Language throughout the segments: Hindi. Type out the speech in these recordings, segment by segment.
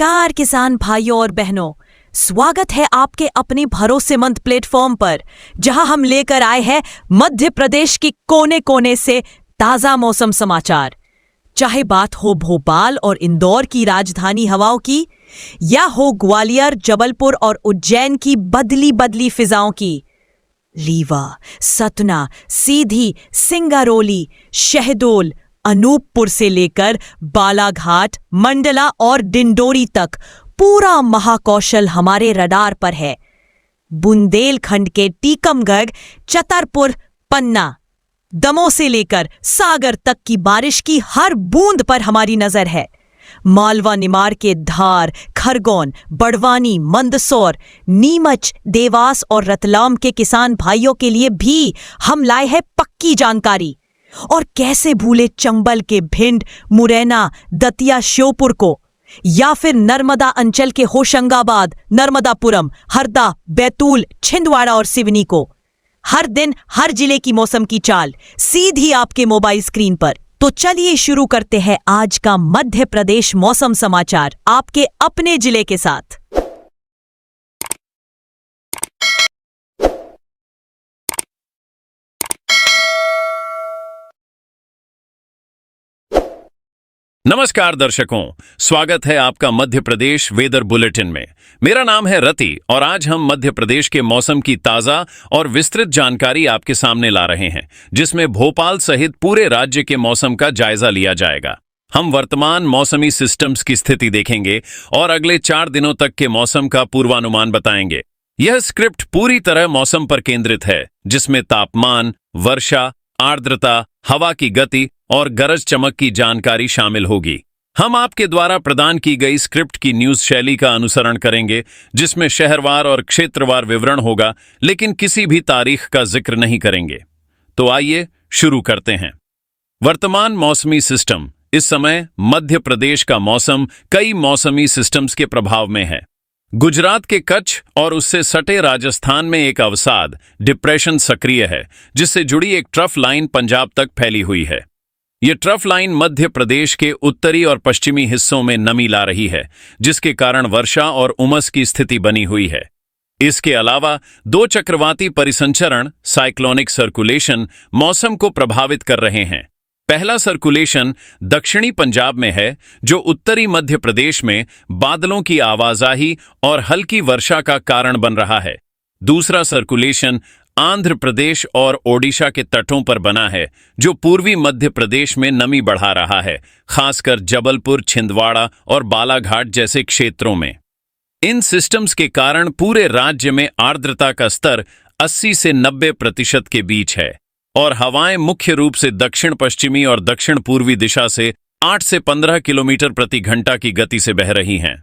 नमस्कार किसान भाइयों और बहनों, स्वागत है आपके अपने भरोसेमंद प्लेटफॉर्म पर, जहां हम लेकर आए हैं मध्य प्रदेश की कोने कोने से ताजा मौसम समाचार। चाहे बात हो भोपाल और इंदौर की राजधानी हवाओं की, या हो ग्वालियर, जबलपुर और उज्जैन की बदली बदली फिजाओं की, रीवा, सतना, सीधी, सिंगरौली, शहडोल, अनूपपुर से लेकर बालाघाट, मंडला और डिंडोरी तक पूरा महाकौशल हमारे रडार पर है। बुंदेलखंड के टीकमगढ़, छतरपुर, पन्ना, दमोह से लेकर सागर तक की बारिश की हर बूंद पर हमारी नजर है। मालवा निमाड़ के धार, खरगोन, बड़वानी, मंदसौर, नीमच, देवास और रतलाम के किसान भाइयों के लिए भी हम लाए हैं पक्की जानकारी। और कैसे भूले चंबल के भिंड, मुरैना, दतिया, श्योपुर को, या फिर नर्मदा अंचल के होशंगाबाद, नर्मदापुरम, हरदा, बैतूल, छिंदवाड़ा और सिवनी को। हर दिन हर जिले की मौसम की चाल सीधी आपके मोबाइल स्क्रीन पर। तो चलिए शुरू करते हैं आज का मध्य प्रदेश मौसम समाचार आपके अपने जिले के साथ। नमस्कार दर्शकों, स्वागत है आपका मध्य प्रदेश वेदर बुलेटिन में। मेरा नाम है रति और आज हम मध्य प्रदेश के मौसम की ताजा और विस्तृत जानकारी आपके सामने ला रहे हैं, जिसमें भोपाल सहित पूरे राज्य के मौसम का जायजा लिया जाएगा। हम वर्तमान मौसमी सिस्टम्स की स्थिति देखेंगे और अगले 4 दिनों तक के मौसम का पूर्वानुमान बताएंगे। यह स्क्रिप्ट पूरी तरह मौसम पर केंद्रित है, जिसमें तापमान, वर्षा, आर्द्रता, हवा की गति और गरज चमक की जानकारी शामिल होगी। हम आपके द्वारा प्रदान की गई स्क्रिप्ट की न्यूज शैली का अनुसरण करेंगे, जिसमें शहरवार और क्षेत्रवार विवरण होगा, लेकिन किसी भी तारीख का जिक्र नहीं करेंगे। तो आइए शुरू करते हैं। वर्तमान मौसमी सिस्टम। इस समय मध्य प्रदेश का मौसम कई मौसमी सिस्टम्स के प्रभाव में है। गुजरात के कच्छ और उससे सटे राजस्थान में एक अवसाद डिप्रेशन सक्रिय है, जिससे जुड़ी एक ट्रफ लाइन पंजाब तक फैली हुई है। यह ट्रफ लाइन मध्य प्रदेश के उत्तरी और पश्चिमी हिस्सों में नमी ला रही है, जिसके कारण वर्षा और उमस की स्थिति बनी हुई है। इसके अलावा 2 चक्रवाती परिसंचरण साइक्लोनिक सर्कुलेशन मौसम को प्रभावित कर रहे हैं। पहला सर्कुलेशन दक्षिणी पंजाब में है, जो उत्तरी मध्य प्रदेश में बादलों की आवाजाही और हल्की वर्षा का कारण बन रहा है। दूसरा सर्कुलेशन आंध्र प्रदेश और ओडिशा के तटों पर बना है, जो पूर्वी मध्य प्रदेश में नमी बढ़ा रहा है, खासकर जबलपुर, छिंदवाड़ा और बालाघाट जैसे क्षेत्रों में। इन सिस्टम्स के कारण पूरे राज्य में आर्द्रता का स्तर 80 से 90% के बीच है और हवाएं मुख्य रूप से दक्षिण पश्चिमी और दक्षिण पूर्वी दिशा से 8 से 15 किलोमीटर प्रति घंटा की गति से बह रही हैं।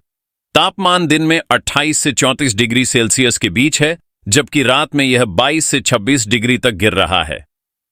तापमान दिन में 28 से 34 डिग्री सेल्सियस के बीच है, जबकि रात में यह 22 से 26 डिग्री तक गिर रहा है।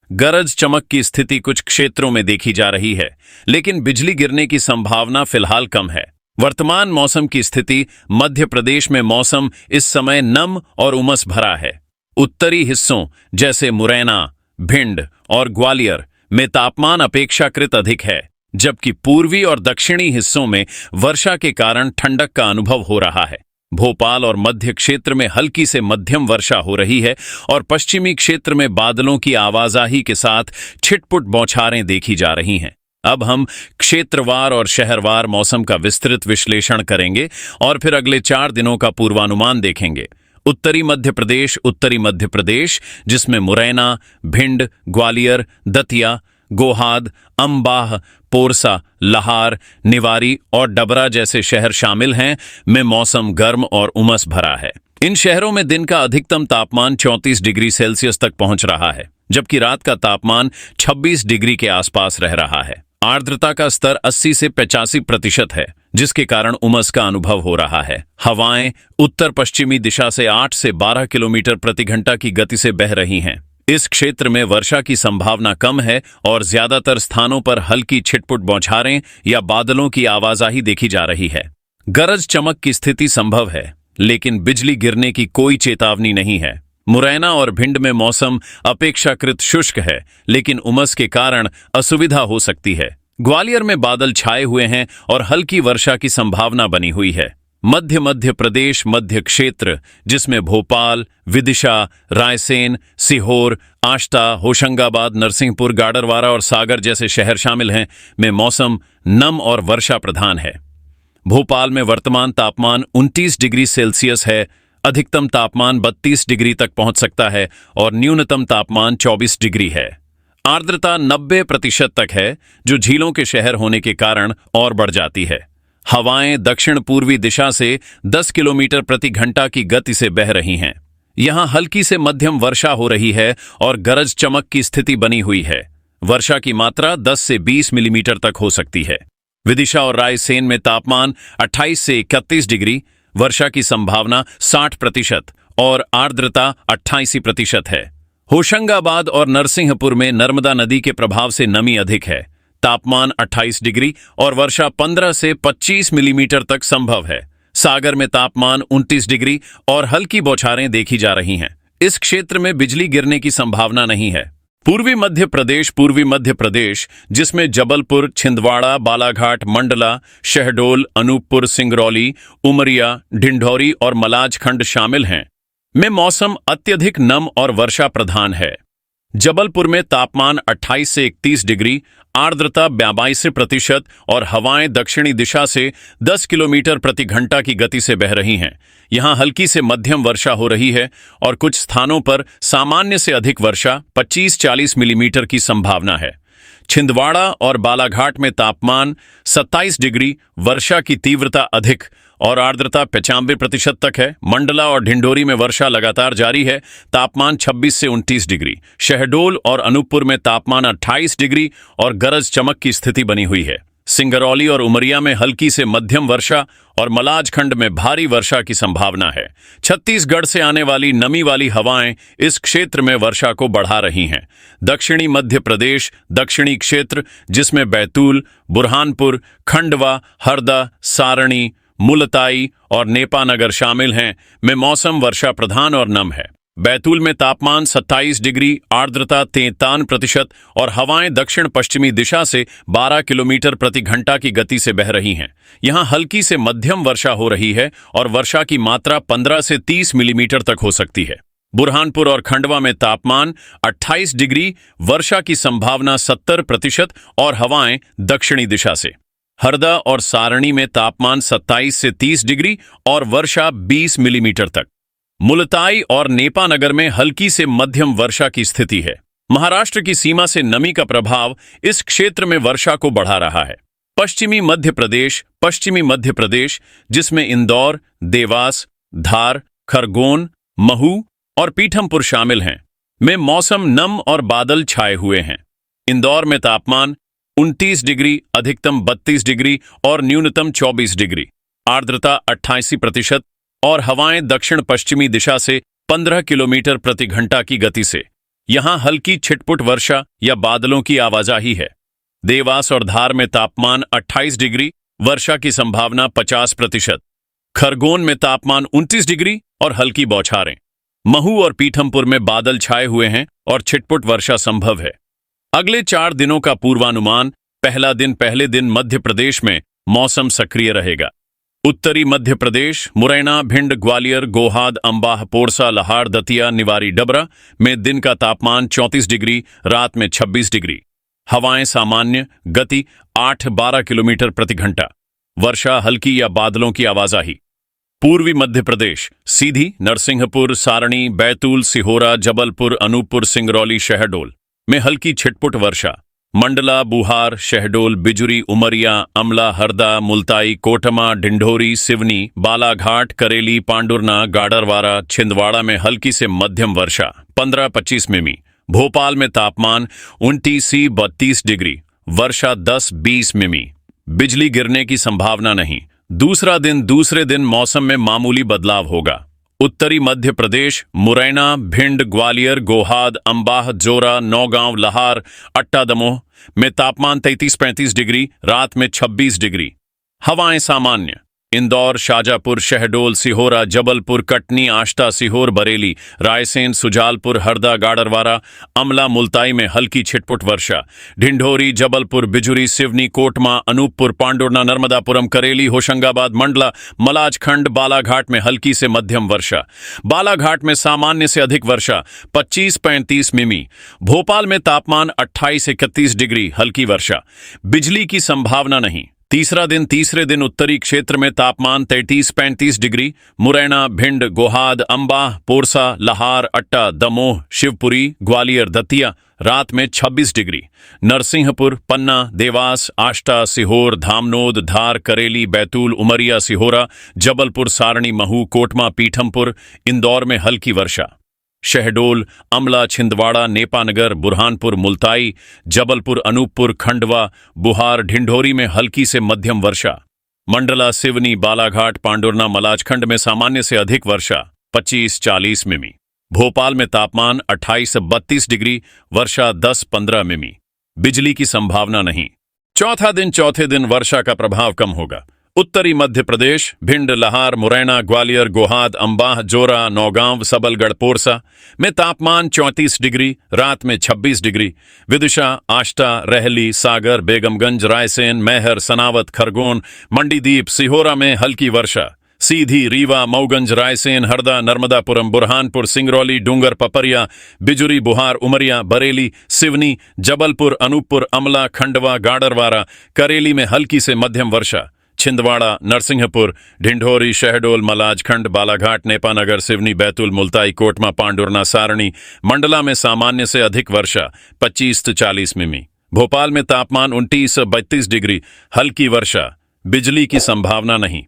गरज चमक की स्थिति कुछ क्षेत्रों में देखी जा रही है, लेकिन बिजली गिरने की संभावना फिलहाल कम है। वर्तमान मौसम की स्थिति। मध्य प्रदेश में मौसम इस समय नम और उमस भरा है। उत्तरी हिस्सों जैसे मुरैना, भिंड और ग्वालियर में तापमान अपेक्षाकृत अधिक है, जबकि पूर्वी और दक्षिणी हिस्सों में वर्षा के कारण ठंडक का अनुभव हो रहा है। भोपाल और मध्य क्षेत्र में हल्की से मध्यम वर्षा हो रही है और पश्चिमी क्षेत्र में बादलों की आवाजाही के साथ छिटपुट बौछारें देखी जा रही हैं। अब हम क्षेत्रवार और शहरवार मौसम का विस्तृत विश्लेषण करेंगे और फिर अगले 4 दिनों का पूर्वानुमान देखेंगे। उत्तरी मध्य प्रदेश, जिसमें मुरैना, भिंड, ग्वालियर, दतिया, गोहाद, अंबाह, पोरसा, लहार, निवारी और डबरा जैसे शहर शामिल हैं, में मौसम गर्म और उमस भरा है। इन शहरों में दिन का अधिकतम तापमान 34 डिग्री सेल्सियस तक पहुंच रहा है, जबकि रात का तापमान 26 डिग्री के आसपास रह रहा है। आर्द्रता का स्तर 80 से 85% है, जिसके कारण उमस का अनुभव हो रहा है। हवाएं उत्तर पश्चिमी दिशा से 8 से 12 किलोमीटर प्रति घंटा की गति से बह रही हैं। इस क्षेत्र में वर्षा की संभावना कम है और ज्यादातर स्थानों पर हल्की छिटपुट बौछारें या बादलों की आवाजाही देखी जा रही है। गरज चमक की स्थिति संभव है, लेकिन बिजली गिरने की कोई चेतावनी नहीं है। मुरैना और भिंड में मौसम अपेक्षाकृत शुष्क है, लेकिन उमस के कारण असुविधा हो सकती है। ग्वालियर में बादल छाए हुए हैं और हल्की वर्षा की संभावना बनी हुई है। मध्य प्रदेश मध्य क्षेत्र, जिसमें भोपाल, विदिशा, रायसेन, सीहोर, आष्टा, होशंगाबाद, नरसिंहपुर, गाडरवारा और सागर जैसे शहर शामिल हैं, में मौसम नम और वर्षा प्रधान है। भोपाल में वर्तमान तापमान 29 डिग्री सेल्सियस है। अधिकतम तापमान 32 डिग्री तक पहुंच सकता है और न्यूनतम तापमान 24 डिग्री है। आर्द्रता 90% तक है, जो झीलों के शहर होने के कारण और बढ़ जाती है। हवाएं दक्षिण पूर्वी दिशा से 10 किलोमीटर प्रति घंटा की गति से बह रही हैं। यहां हल्की से मध्यम वर्षा हो रही है और गरज चमक की स्थिति बनी हुई है। वर्षा की मात्रा 10 से 20 मिलीमीटर तक हो सकती है। विदिशा और रायसेन में तापमान 28 से 31 डिग्री, वर्षा की संभावना 60% और आर्द्रता 88% है। होशंगाबाद और नरसिंहपुर में नर्मदा नदी के प्रभाव से नमी अधिक है। तापमान 28 डिग्री और वर्षा 15 से 25 मिलीमीटर तक संभव है। सागर में तापमान 29 डिग्री और हल्की बौछारें देखी जा रही हैं। इस क्षेत्र में बिजली गिरने की संभावना नहीं है। पूर्वी मध्य प्रदेश, जिसमें जबलपुर, छिंदवाड़ा, बालाघाट, मंडला, शहडोल, अनूपपुर, सिंगरौली, उमरिया, ढिंढोरी और मलाजखंड शामिल हैं, में मौसम अत्यधिक नम और वर्षा प्रधान है। जबलपुर में तापमान 28 से 31 डिग्री, आर्द्रता 82% और हवाएं दक्षिणी दिशा से 10 किलोमीटर प्रति घंटा की गति से बह रही हैं। यहां हल्की से मध्यम वर्षा हो रही है और कुछ स्थानों पर सामान्य से अधिक वर्षा 25-40 मिलीमीटर की संभावना है। छिंदवाड़ा और बालाघाट में तापमान 27 डिग्री, वर्षा की तीव्रता अधिक और आर्द्रता 95% तक है। मंडला और ढिंढोरी में वर्षा लगातार जारी है, तापमान 26 से 29 डिग्री। शहडोल और अनूपपुर में तापमान 28 डिग्री और गरज चमक की स्थिति बनी हुई है। सिंगरौली और उमरिया में हल्की से मध्यम वर्षा और मलाजखंड में भारी वर्षा की संभावना है। छत्तीसगढ़ से आने वाली नमी वाली हवाएं इस क्षेत्र में वर्षा को बढ़ा रही हैं। दक्षिणी मध्य प्रदेश दक्षिणी क्षेत्र, जिसमें बैतूल, बुरहानपुर, खंडवा, हरदा, सारणी, मुलताई और नेपानगर शामिल हैं, में मौसम वर्षा प्रधान और नम है। बैतूल में तापमान 27 डिग्री, आर्द्रता 53% और हवाएं दक्षिण पश्चिमी दिशा से 12 किलोमीटर प्रति घंटा की गति से बह रही हैं। यहां हल्की से मध्यम वर्षा हो रही है और वर्षा की मात्रा 15 से 30 मिलीमीटर तक हो सकती है। बुरहानपुर और खंडवा में तापमान 28 डिग्री, वर्षा की संभावना 70% और हवाएं दक्षिणी दिशा से। हरदा और सारणी में तापमान 27 से 30 डिग्री और वर्षा 20 मिलीमीटर तक। मुलताई और नेपानगर में हल्की से मध्यम वर्षा की स्थिति है। महाराष्ट्र की सीमा से नमी का प्रभाव इस क्षेत्र में वर्षा को बढ़ा रहा है। पश्चिमी मध्य प्रदेश, जिसमें इंदौर, देवास, धार, खरगोन, महू और पीठमपुर शामिल हैं, में मौसम नम और बादल छाए हुए हैं। इंदौर में तापमान 29 डिग्री, अधिकतम 32 डिग्री और न्यूनतम 24 डिग्री। आर्द्रता 88% और हवाएं दक्षिण पश्चिमी दिशा से 15 किलोमीटर प्रति घंटा की गति से। यहां हल्की छिटपुट वर्षा या बादलों की आवाजाही है। देवास और धार में तापमान 28 डिग्री, वर्षा की संभावना 50%। खरगोन में तापमान 29 डिग्री और हल्की बौछारें। महू और पीठमपुर में बादल छाए हुए हैं और छिटपुट वर्षा संभव है। अगले 4 दिनों का पूर्वानुमान। पहले दिन मध्य प्रदेश में मौसम सक्रिय रहेगा। उत्तरी मध्य प्रदेश, मुरैना, भिंड, ग्वालियर, गोहाद, अंबाह, पोरसा, लहार, दतिया, निवारी, डबरा में दिन का तापमान 34 डिग्री, रात में 26 डिग्री। हवाएं सामान्य, गति 8-12 किलोमीटर प्रति घंटा। वर्षा हल्की या बादलों की आवाजाही। पूर्वी मध्य प्रदेश, सीधी, नरसिंहपुर, सारणी, बैतूल, सिहोरा, जबलपुर, अनूपपुर, सिंगरौली, शहडोल में हल्की छिटपुट वर्षा। मंडला, बुहार, शहडोल, बिजुरी, उमरिया, अमला, हरदा, मुलताई, कोटमा, ढिंढोरी, सिवनी, बालाघाट, करेली, पांडुरना, गाडरवारा, छिंदवाड़ा में हल्की से मध्यम वर्षा 15-25 मिमी। भोपाल में तापमान 29 से 32 डिग्री, वर्षा 10-20 मिमी। बिजली गिरने की संभावना नहीं। दूसरे दिन मौसम में मामूली बदलाव होगा। उत्तरी मध्य प्रदेश, मुरैना, भिंड, ग्वालियर, गोहाद, अंबाह, जोरा, नौगांव, लहार, अट्टा, दमोह में तापमान 33-35 डिग्री, रात में 26 डिग्री। हवाएं सामान्य, इंदौर, शाजापुर, शहडोल, सिहोरा, जबलपुर, कटनी, आष्टा, सीहोर, बरेली, रायसेन, सुजालपुर, हरदा, गाडरवारा, अमला, मुल्ताई में हल्की छिटपुट वर्षा। ढिंढोरी, जबलपुर, बिजुरी, सिवनी, कोटमा, अनूपपुर, पांडुर्ना, नर्मदापुरम, करेली, होशंगाबाद, मंडला, मलाजखंड, बालाघाट में हल्की से मध्यम वर्षा। बालाघाट में सामान्य से अधिक वर्षा 25-35 मिमी। भोपाल में तापमान 28-31 डिग्री, हल्की वर्षा। बिजली की संभावना नहीं। तीसरे दिन उत्तरी क्षेत्र में तापमान 33-35 डिग्री। मुरैना, भिंड, गोहाद, अंबाह, पोरसा, लहार, अट्टा, दमोह, शिवपुरी, ग्वालियर, दतिया रात में 26 डिग्री। नरसिंहपुर, पन्ना, देवास, आष्टा, सीहोर, धामनोद, धार, करेली, बैतूल, उमरिया, सिहोरा, जबलपुर, सारणी, महू, कोटमा, पीठमपुर, इंदौर में हल्की वर्षा। शहडोल, अमला, छिंदवाड़ा, नेपानगर, बुरहानपुर, मुल्ताई, जबलपुर, अनूपपुर, खंडवा, बुहार, ढिंढोरी में हल्की से मध्यम वर्षा। मंडला, सिवनी, बालाघाट, पांडुर्ना, मलाजखंड में सामान्य से अधिक वर्षा 25-40 मिमी। भोपाल में तापमान 28-32 डिग्री, वर्षा 10-15 मिमी। बिजली की संभावना नहीं। चौथे दिन वर्षा का प्रभाव कम होगा। उत्तरी मध्य प्रदेश, भिंड, लहार, मुरैना, ग्वालियर, गोहाद, अंबाह, जोरा, नौगांव, सबलगढ़, पोरसा में तापमान 34 डिग्री, रात में 26 डिग्री। विदिशा, आष्टा, रहली, सागर, बेगमगंज, रायसेन, मैहर, सनावत, खरगोन, मंडीदीप, सिहोरा में हल्की वर्षा। सीधी, रीवा, मऊगंज, रायसेन, हरदा, नर्मदापुरम, बुरहानपुर, सिंगरौली, डूंगर, पपरिया, बिजुरी, बुहार, उमरिया, बरेली, सिवनी, जबलपुर, अनूपपुर, अमला, खंडवा, गाडरवारा, करेली में हल्की से मध्यम वर्षा। छिंदवाड़ा, नरसिंहपुर, ढिंढोरी, शहडोल, मलाजखंड, बालाघाट, नेपानगर, सिवनी, बैतूल, मुल्ताई, कोटमा, पांडुर्ना, सारणी, मंडला में सामान्य से अधिक वर्षा 25-40 मिमी। भोपाल में तापमान 29-32 डिग्री, हल्की वर्षा। बिजली की संभावना नहीं।